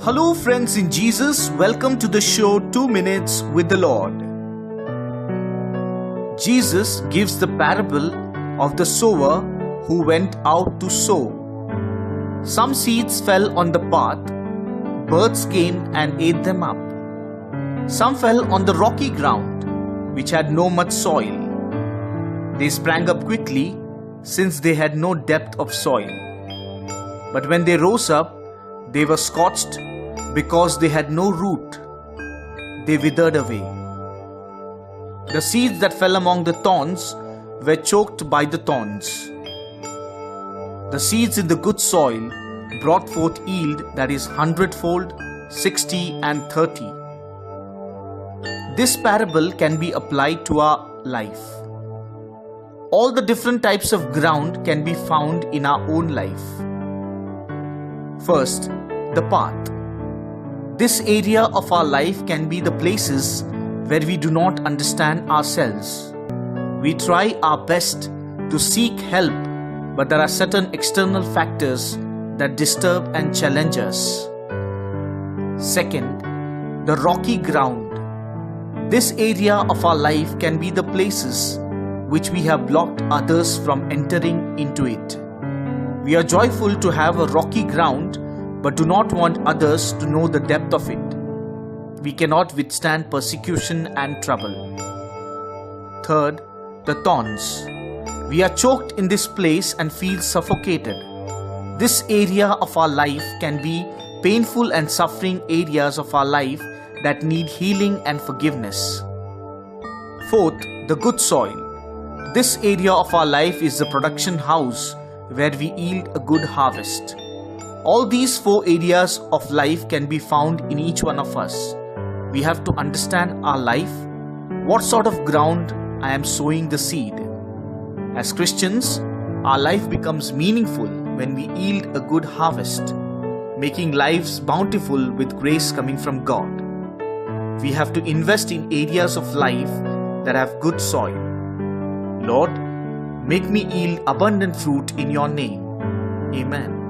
Hello friends in Jesus, welcome to the show 2 Minutes with the Lord. Jesus gives the parable of the sower who went out to sow. Some seeds fell on the path, birds came and ate them up. Some fell on the rocky ground, which had no much soil. They sprang up quickly, since they had no depth of soil. But when they rose up, they were scorched because they had no root. They withered away. The seeds that fell among the thorns were choked by the thorns. The seeds in the good soil brought forth yield that is 100-fold, 60 and 30. This parable can be applied to our life. All the different types of ground can be found in our own life. First, the path. This area of our life can be the places where we do not understand ourselves. We try our best to seek help, but there are certain external factors that disturb and challenge us. Second, the rocky ground. This area of our life can be the places which we have blocked others from entering into it. We are joyful to have a rocky ground, but do not want others to know the depth of it. We cannot withstand persecution and trouble. Third, the thorns. We are choked in this place and feel suffocated. This area of our life can be painful and suffering areas of our life that need healing and forgiveness. Fourth, the good soil. This area of our life is the production house where we yield a good harvest. All these 4 areas of life can be found in each one of us. We have to understand our life, what sort of ground I am sowing the seed. As Christians, our life becomes meaningful when we yield a good harvest, making lives bountiful with grace coming from God. We have to invest in areas of life that have good soil. Lord, make me yield abundant fruit in your name. Amen.